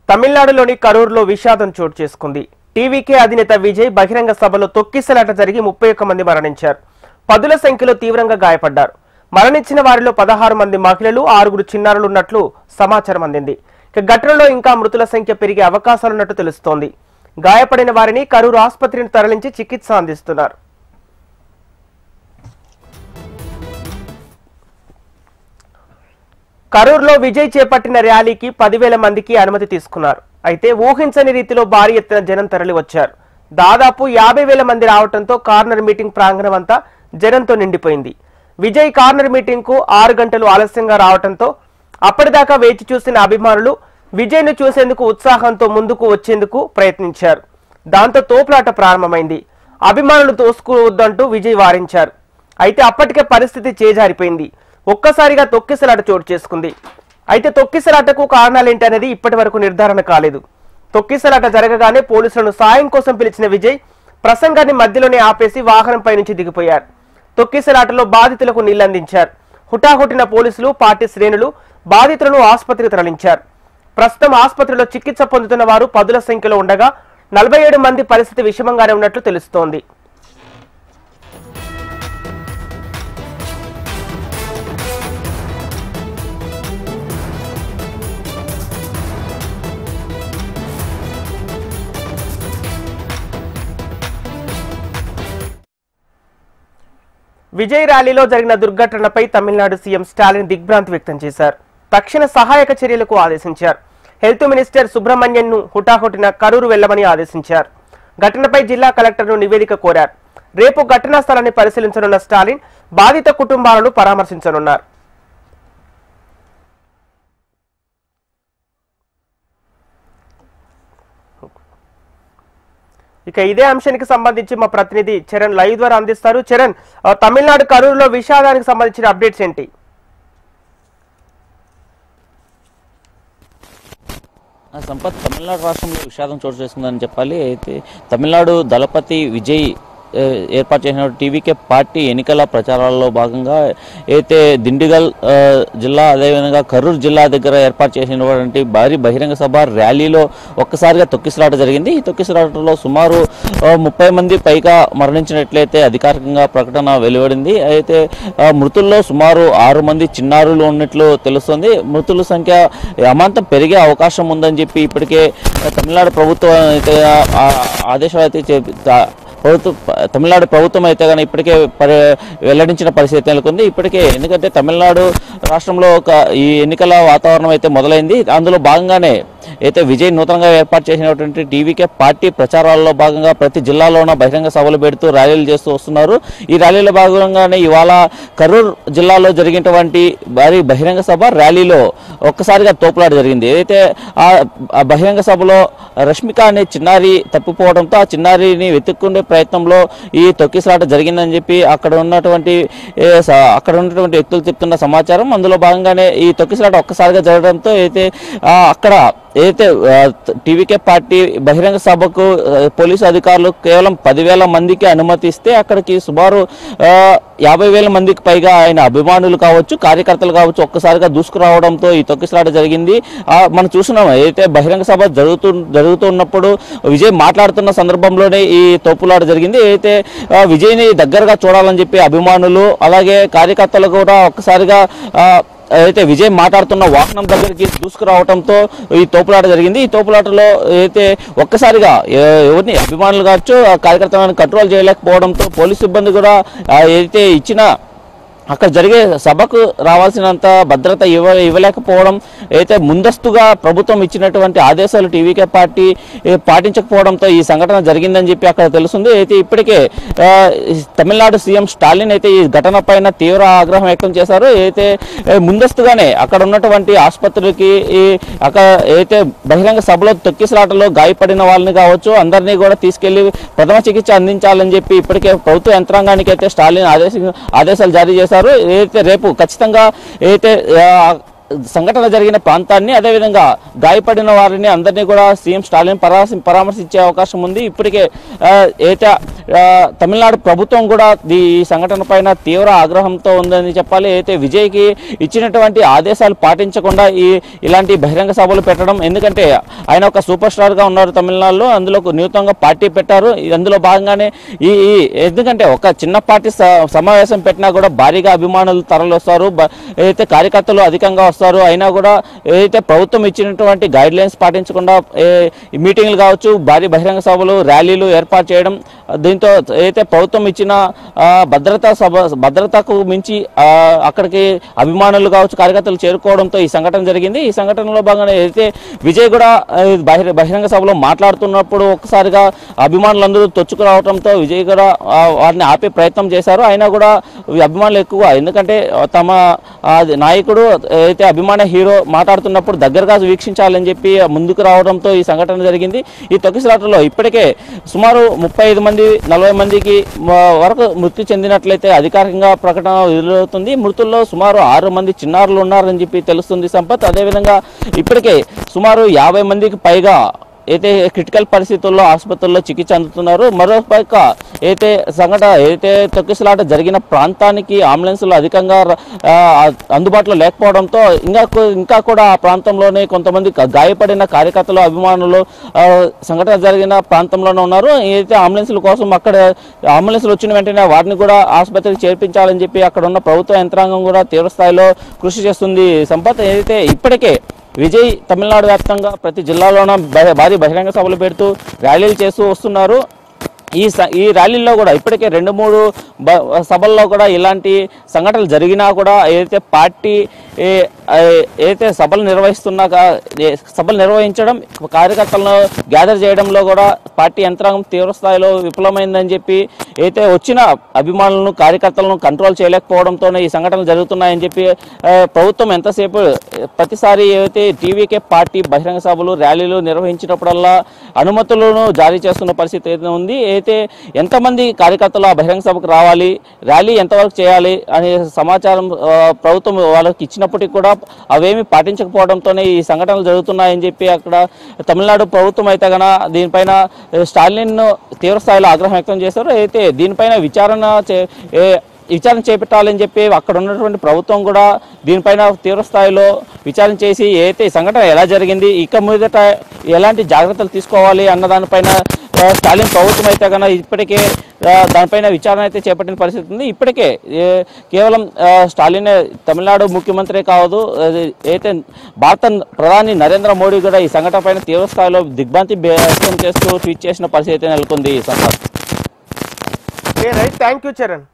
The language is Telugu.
తమిళనాడులోని కరూరులో విషాదం చోటు చేసుకుంది. టీవీకే అధినేత విజయ్ బహిరంగ సభలో తొక్కిసలాట జరిగి 31 మంది మరణించారు. పదుల సంఖ్యలో తీవ్రంగా గాయపడ్డారు. మరణించిన వారిలో 16 మంది మహిళలు, 6 చిన్నారులు ఉన్నట్లు సమాచారం అందింది. ఘటనలో ఇంకా మృతుల సంఖ్య పెరిగే అవకాశాలున్నట్టు తెలుస్తోంది. గాయపడిన వారిని కరూరు ఆసుపత్రిని తరలించి చికిత్స అందిస్తున్నారు. కరూరులో విజయ్ చేపట్టిన ర్యాలీకి 10,000 మందికి అనుమతి తీసుకున్నారు. అయితే ఊహించని రీతిలో భారీ ఎత్తున జనం తరలి వచ్చారు. దాదాపు 50,000 మంది రావడంతో కార్నర్ మీటింగ్ ప్రాంగణం అంతా జనంతో నిండిపోయింది. విజయ్ కార్నర్ మీటింగ్ కు 6 గంటలు ఆలస్యంగా రావడంతో అప్పటిదాకా వేచి చూసిన అభిమానులు విజయ్ను చూసేందుకు ఉత్సాహంతో ముందుకు వచ్చేందుకు ప్రయత్నించారు. దాంతో తోపులాట ప్రారంభమైంది. అభిమానులు తోసుకోవద్దంటూ విజయ్ వారించారు. అయితే అప్పటికే పరిస్థితి చేజారిపోయింది. ఒక్కసారిగా తొక్కిసలాట చోటు చేసుకుంది. అయితే తొక్కిసలాటకు కారణాలేంటనేది ఇప్పటి వరకు నిర్ధారణ కాలేదు. తొక్కిసలాట జరగగానే పోలీసులను సాయం కోసం పిలిచిన విజయ్ ప్రసంగాన్ని మధ్యలోనే ఆపేసి వాహనంపై నుంచి దిగిపోయారు. తొక్కిసలాటలో బాధితులకు నీళ్లందించారు. హుటాహుటిన పోలీసులు, పార్టీ శ్రేణులు బాధితులను ఆసుపత్రికి తరలించారు. ప్రస్తుతం ఆసుపత్రిలో చికిత్స పొందుతున్న వారు పదుల సంఖ్యలో ఉండగా 47 మంది పరిస్థితి విషమంగానే ఉన్నట్లు తెలుస్తోంది. విజయ్ ర్యాలీలో జరిగిన దుర్ఘటనపై తమిళనాడు సీఎం స్టాలిన్ దిగ్భ్రాంతి వ్యక్తం చేశారు. తక్షణ సహాయక చర్యలకు ఆదేశించారు. హెల్త్ మినిస్టర్ సుబ్రహ్మణ్యన్ను హుటాహుటిన కరూరు వెళ్లమని ఆదేశించారు. ఘటనపై జిల్లా కలెక్టర్ను నివేదిక కోరారు. రేపు ఘటనా స్థలాన్ని పరిశీలించనున్న స్టాలిన్ బాధిత కుటుంబాలను పరామర్శించనున్నారు. ఇక ఇదే అంశానికి సంబంధించి మా ప్రతినిధి చరణ్ లైవ్ ద్వారా అందిస్తారు. చరణ్, తమిళనాడు కరూరులో విషాదానికి సంబంధించిన అప్డేట్స్ ఏంటి? సంపత్, తమిళనాడు రాష్ట్రంలో విషాదం చోటు చేసుకుందని చెప్పాలి. అయితే తమిళనాడు దళపతి విజయ్ ఏర్పాటు చేసిన టీవీకే పార్టీ ఎన్నికల ప్రచారాల్లో భాగంగా అయితే దిండిగల్ జిల్లా, అదేవిధంగా కరూరు జిల్లా దగ్గర ఏర్పాటు చేసినటువంటి భారీ బహిరంగ సభ ర్యాలీలో ఒక్కసారిగా తొక్కిసలాట జరిగింది. ఈ తొక్కిసలాటలో సుమారు 30 మంది పైగా మరణించినట్లయితే అధికారికంగా ప్రకటన వెలువడింది. అయితే మృతుల్లో సుమారు 6 మంది చిన్నారులు ఉన్నట్లు తెలుస్తుంది. మృతుల సంఖ్య అమాంతం పెరిగే అవకాశం ఉందని చెప్పి ఇప్పటికే తమిళనాడు ప్రభుత్వం అయితే ఆదేశాలు అయితే తమిళనాడు ప్రభుత్వం అయితే కానీ ఇప్పటికే వెల్లడించిన పరిస్థితి నెలకొంది. ఇప్పటికే ఎందుకంటే తమిళనాడు రాష్ట్రంలో ఈ ఎన్నికల వాతావరణం అయితే మొదలైంది. అందులో భాగంగానే అయితే విజయ్ నూతనంగా ఏర్పాటు చేసినటువంటి టీవీకే పార్టీ ప్రచారాల్లో భాగంగా ప్రతి జిల్లాలోన బహిరంగ సభలు పెడుతూ ర్యాలీలు చేస్తూ వస్తున్నారు. ఈ ర్యాలీలో భాగంగానే ఇవాళ కరూరు జిల్లాలో జరిగినటువంటి భారీ బహిరంగ సభ ర్యాలీలో ఒక్కసారిగా తోపులాట జరిగింది. ఏదైతే ఆ బహిరంగ సభలో రష్మిక అనే చిన్నారి తప్పిపోవడంతో ఆ చిన్నారిని వెతుక్కునే ప్రయత్నంలో ఈ తొక్కిసలాట జరిగిందని చెప్పి అక్కడ ఉన్నటువంటి వ్యక్తులు చెప్తున్న సమాచారం. అందులో భాగంగానే ఈ తొక్కిసలాట ఒక్కసారిగా జరగడంతో అయితే అక్కడ ఏదైతే టీవీకే పార్టీ బహిరంగ సభకు పోలీసు అధికారులు కేవలం 10,000 మందికి అనుమతి ఇస్తే అక్కడికి సుమారు 50,000 మందికి పైగా ఆయన అభిమానులు కావచ్చు, కార్యకర్తలు కావచ్చు ఒక్కసారిగా దూసుకురావడంతో ఈ తొక్కిసలాట జరిగింది. మనం చూస్తున్నాం ఏదైతే బహిరంగ సభ జరుగుతున్నప్పుడు విజయ్ మాట్లాడుతున్న సందర్భంలోనే ఈ తోపులాట జరిగింది. అయితే విజయ్ని దగ్గరగా చూడాలని చెప్పి అభిమానులు అలాగే కార్యకర్తలు కూడా ఒక్కసారిగా అయితే విజయ్ మాట్లాడుతున్న వాహనం దగ్గరికి దూసుకురావడంతో ఈ తోపులాట జరిగింది. ఈ తోపులాటలో అయితే ఒక్కసారిగా ఎవరిని అభిమానులు కావచ్చు కార్యకర్తలను కంట్రోల్ చేయలేకపోవడంతో పోలీసు సిబ్బంది కూడా ఏదైతే ఇచ్చిన అక్కడ జరిగే సభకు రావాల్సినంత భద్రత ఇవ్వలేకపోవడం, అయితే ముందస్తుగా ప్రభుత్వం ఇచ్చినటువంటి ఆదేశాలు టీవీకే పార్టీ పాటించకపోవడంతో ఈ సంఘటన జరిగిందని చెప్పి అక్కడ తెలుస్తుంది. అయితే ఇప్పటికే తమిళనాడు సీఎం స్టాలిన్ అయితే ఈ ఘటన పైన తీవ్ర ఆగ్రహం వ్యక్తం చేశారు. అయితే ముందస్తుగానే అక్కడ ఉన్నటువంటి ఆసుపత్రికి అక్కడ ఏదైతే బహిరంగ సభలో తొక్కిసలాటలో గాయపడిన వాళ్ళని కావచ్చు అందరినీ కూడా తీసుకెళ్లి ప్రథమ చికిత్స అందించాలని చెప్పి ఇప్పటికే ప్రభుత్వ యంత్రాంగానికి అయితే స్టాలిన్ ఆదేశాలు జారీ చేశారు. ఏదైతే రేపు ఖచ్చితంగా ఏదైతే సంఘటన జరిగిన ప్రాంతాన్ని అదేవిధంగా గాయపడిన వారిని అందరినీ కూడా సీఎం స్టాలిన్ పరామర్శించే అవకాశం ఉంది. ఇప్పటికే తమిళనాడు ప్రభుత్వం కూడా ఈ సంఘటన పైన తీవ్ర ఆగ్రహంతో ఉందని చెప్పాలి. అయితే విజయ్కి ఇచ్చినటువంటి ఆదేశాలు పాటించకుండా ఇలాంటి బహిరంగ సభలు పెట్టడం, ఎందుకంటే ఆయన ఒక సూపర్ స్టార్ గా ఉన్నారు తమిళనాడులో, అందులో నూతనంగా పార్టీ పెట్టారు. అందులో భాగంగానే ఎందుకంటే ఒక చిన్న పార్టీ సమావేశం పెట్టినా కూడా భారీగా అభిమానులు తరలి వస్తారు, అయితే కార్యకర్తలు అధికంగా వస్తారు. అయినా కూడా ఏదైతే ప్రభుత్వం ఇచ్చినటువంటి గైడ్ లైన్స్ పాటించకుండా మీటింగ్లు కావచ్చు, భారీ బహిరంగ సభలు, ర్యాలీలు ఏర్పాటు చేయడం, దీంతో ఏదైతే ప్రభుత్వం ఇచ్చిన భద్రతకు మించి అక్కడికి అభిమానులు కావచ్చు, కార్యకర్తలు చేరుకోవడంతో ఈ సంఘటన జరిగింది. ఈ సంఘటనలో భాగంగా ఏదైతే విజయ్ కూడా బహిరంగ సభలో మాట్లాడుతున్నప్పుడు ఒక్కసారిగా అభిమానులందరూ తొచ్చుకురావడంతో విజయ్ కూడా వారిని ఆపే ప్రయత్నం చేశారు. అయినా కూడా అభిమానులు ఎక్కువ, ఎందుకంటే తమ నాయకుడు అయితే అభిమాన హీరో మాట్లాడుతున్నప్పుడు దగ్గరగా వీక్షించాలని చెప్పి ముందుకు రావడంతో ఈ సంఘటన జరిగింది. ఈ తొక్కిసలాటలో ఇప్పటికే సుమారు 35 మంది 40 మందికి వరకు మృతి చెందినట్లయితే అధికారికంగా ప్రకటన ఎదురవుతుంది. మృతుల్లో సుమారు 6 మంది చిన్నారులు ఉన్నారని చెప్పి తెలుస్తుంది సంపత్. అదేవిధంగా ఇప్పటికే సుమారు 50 మందికి పైగా అయితే క్రిటికల్ పరిస్థితుల్లో ఆసుపత్రుల్లో చికిత్స అందుతున్నారు. మరోపక్క ఏదైతే తొక్కిసలాట జరిగిన ప్రాంతానికి అంబులెన్సులు అధికంగా అందుబాటులో లేకపోవడంతో ఇంకా కూడా ఆ ప్రాంతంలోనే కొంతమంది గాయపడిన కార్యకర్తలు, అభిమానులు సంఘటన జరిగిన ప్రాంతంలోనే ఉన్నారు. ఏదైతే అంబులెన్సుల కోసం అక్కడ అంబులెన్సులు వచ్చిన వెంటనే వారిని కూడా ఆసుపత్రికి చేర్పించాలని చెప్పి అక్కడ ఉన్న ప్రభుత్వ యంత్రాంగం కూడా తీవ్రస్థాయిలో కృషి చేస్తుంది సంపత్. ఏదైతే ఇప్పటికే విజయ్ తమిళనాడు వ్యాప్తంగా ప్రతి జిల్లాలోన భారీ బహిరంగ సభలు పెడుతూ ర్యాలీలు చేస్తూ వస్తున్నారు. ఈ ర్యాలీల్లో కూడా ఇప్పటికే 2-3 సభల్లో కూడా ఇలాంటి సంఘటనలు జరిగినా కూడా ఏదైతే పార్టీ సభలు నిర్వహించడం, కార్యకర్తలను గ్యాదర్ చేయడంలో కూడా పార్టీ యంత్రాంగం తీవ్రస్థాయిలో విఫలమైందని చెప్పి అయితే వచ్చిన అభిమానులను, కార్యకర్తలను కంట్రోల్ చేయలేకపోవడంతోనే ఈ సంఘటనలు జరుగుతున్నాయని చెప్పి ప్రభుత్వం ఎంతసేపు ప్రతిసారి ఏదైతే టీవీకే పార్టీ బహిరంగ సభలు, ర్యాలీలు నిర్వహించినప్పుడల్లా అనుమతులను జారీ చేస్తున్న పరిస్థితి అయితే ఉంది. అయితే ఎంతమంది కార్యకర్తలు ఆ బహిరంగ సభకు రావాలి, ర్యాలీ ఎంతవరకు చేయాలి అనే సమాచారం ప్రభుత్వం వాళ్ళకి ఇచ్చినప్పటికీ కూడా అవేమి పాటించకపోవడంతోనే ఈ సంఘటనలు జరుగుతున్నాయని చెప్పి అక్కడ తమిళనాడు ప్రభుత్వం అయితే కనుక దీనిపైన స్టాలిన్ తీవ్రస్థాయిలో ఆగ్రహం వ్యక్తం చేశారు. అయితే దీనిపైన విచారణ చేపట్టాలని చెప్పి అక్కడ ఉన్నటువంటి ప్రభుత్వం కూడా దీనిపైన తీవ్రస్థాయిలో విచారణ చేసి ఏదైతే ఈ సంఘటన ఎలా జరిగింది, ఇక మీదట ఎలాంటి జాగ్రత్తలు తీసుకోవాలి అన్న దానిపైన స్టాలిన్ ప్రభుత్వం అయితే కనుక ఇప్పటికే దానిపైన విచారణ అయితే చేపట్టిన పరిస్థితి ఉంది. ఇప్పటికే కేవలం స్టాలిన్ తమిళనాడు ముఖ్యమంత్రి కావదు, అయితే భారత ప్రధాని నరేంద్ర మోడీ కూడా ఈ సంఘటన పైన తీవ్రస్థాయిలో దిగ్భ్రాంతి వ్యక్తం చేస్తూ ట్వీట్ చేసిన పరిస్థితి నెలకొంది. Right, thank you Charan.